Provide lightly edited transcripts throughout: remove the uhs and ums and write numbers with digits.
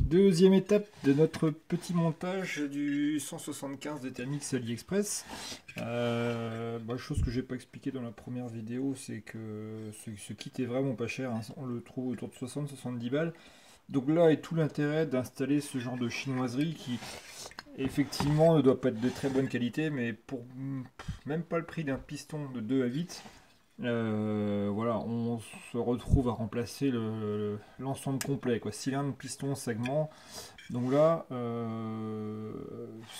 Deuxième étape de notre petit montage du 175 de TMX AliExpress. Chose que j'ai pas expliqué dans la première vidéo, c'est que ce kit est vraiment pas cher, hein. On le trouve autour de 60-70 balles. Donc là est tout l'intérêt d'installer ce genre de chinoiserie qui effectivement ne doit pas être de très bonne qualité, mais pour même pas le prix d'un piston de 2 à 8. Voilà, on se retrouve à remplacer l'ensemble complet, quoi, cylindre, piston, segment. Donc là,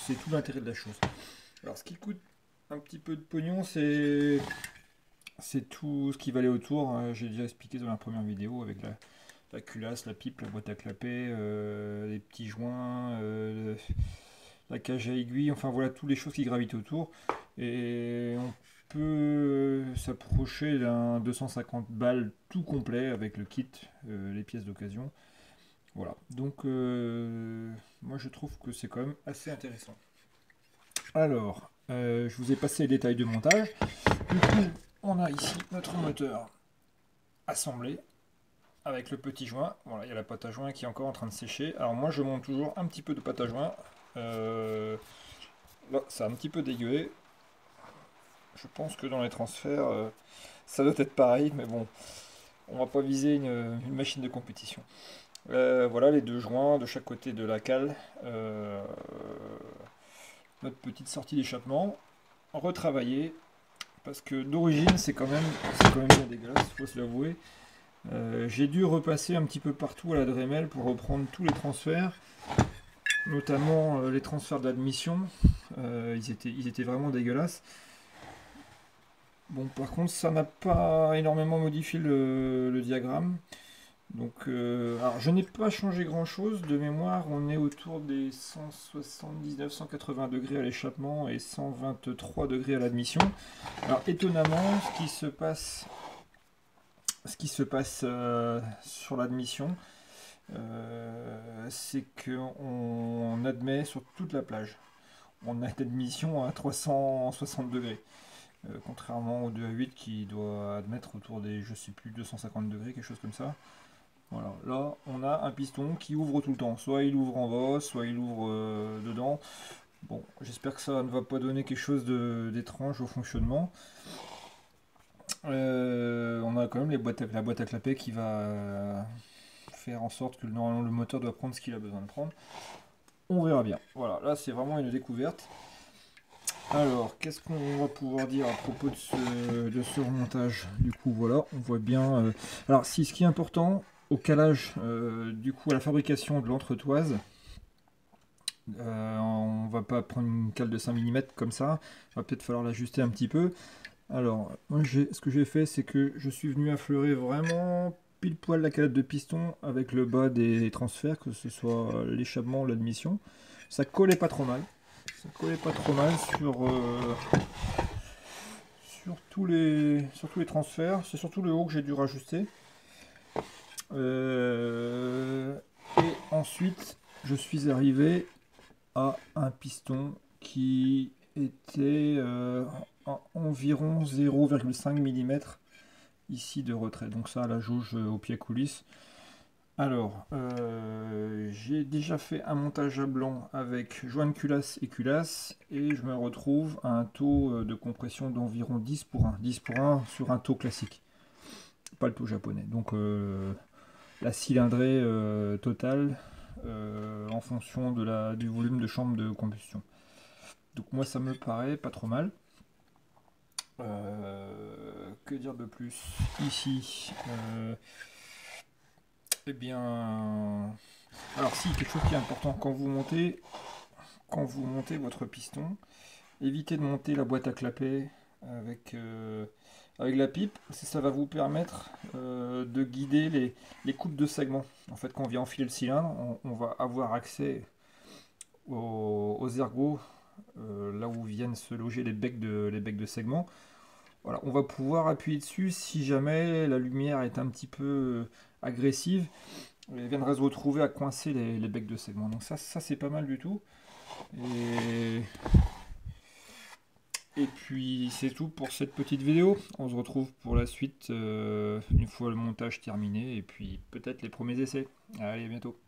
c'est tout l'intérêt de la chose. Alors, ce qui coûte un petit peu de pognon, c'est tout ce qui va aller autour, hein. J'ai déjà expliqué dans la première vidéo avec la culasse, la pipe, la boîte à clapper, les petits joints, la cage à aiguille, enfin voilà, toutes les choses qui gravitent autour. Et on peut s'approcher d'un 250 balles tout complet avec le kit, les pièces d'occasion. Voilà, donc moi je trouve que c'est quand même assez intéressant. Alors, je vous ai passé les détails de montage. Du coup, on a ici notre moteur assemblé avec le petit joint. Voilà, il y a la pâte à joint qui est encore en train de sécher. Alors moi je monte toujours un petit peu de pâte à joint. Là, c'est un petit peu dégueulé. Je pense que dans les transferts, ça doit être pareil, mais bon, on va pas viser une machine de compétition. Voilà les deux joints de chaque côté de la cale. Notre petite sortie d'échappement. Retravaillée. Parce que d'origine, c'est quand même bien dégueulasse, faut se l'avouer. J'ai dû repasser un petit peu partout à la Dremel pour reprendre tous les transferts, notamment les transferts d'admission. Ils étaient vraiment dégueulasses. Bon, par contre, ça n'a pas énormément modifié le diagramme. Donc, alors je n'ai pas changé grand chose. De mémoire, on est autour des 179-180 degrés à l'échappement et 123 degrés à l'admission. Alors, étonnamment, sur l'admission, c'est qu'on admet sur toute la plage. On a d'admission à 360 degrés. Contrairement au 2 à 8 qui doit admettre autour des, je sais plus, 250 degrés, quelque chose comme ça. Voilà, là on a un piston qui ouvre tout le temps. Soit il ouvre en bas, soit il ouvre dedans. Bon, j'espère que ça ne va pas donner quelque chose d'étrange au fonctionnement. On a quand même la boîte à clapet qui va faire en sorte que normalement le moteur doit prendre ce qu'il a besoin de prendre. On verra bien. Voilà, là c'est vraiment une découverte. Alors, qu'est-ce qu'on va pouvoir dire à propos de ce remontage? Du coup, voilà, on voit bien. Alors, si ce qui est important au calage, du coup, à la fabrication de l'entretoise, on va pas prendre une cale de 5 mm comme ça. Il va peut-être falloir l'ajuster un petit peu. Alors, moi, ce que j'ai fait, c'est que je suis venu affleurer vraiment pile poil la calotte de piston avec le bas des transferts, que ce soit l'échappement ou l'admission. Ça collait pas trop mal. Ça collait pas trop mal sur tous les transferts. C'est surtout le haut que j'ai dû rajuster. Et ensuite, je suis arrivé à un piston qui était à environ 0,5 mm ici de retrait. Donc ça, la jauge au pied coulisse. Alors, j'ai déjà fait un montage à blanc avec joint de culasse et culasse et je me retrouve à un taux de compression d'environ 10 pour 1. 10 pour 1 sur un taux classique, pas le taux japonais. Donc la cylindrée totale en fonction du volume de chambre de combustion. Donc moi ça me paraît pas trop mal. Que dire de plus? Ici, eh bien, alors si, quelque chose qui est important, quand vous montez votre piston, évitez de monter la boîte à clapet avec la pipe, ça va vous permettre de guider les coupes de segments. En fait, quand on vient enfiler le cylindre, on va avoir accès aux ergots, là où viennent se loger les becs de segments. Voilà, on va pouvoir appuyer dessus si jamais la lumière est un petit peu agressive. Elle viendrait se retrouver à coincer les becs de segment. Donc ça c'est pas mal du tout. Et puis c'est tout pour cette petite vidéo. On se retrouve pour la suite une fois le montage terminé et puis peut-être les premiers essais. Allez, à bientôt.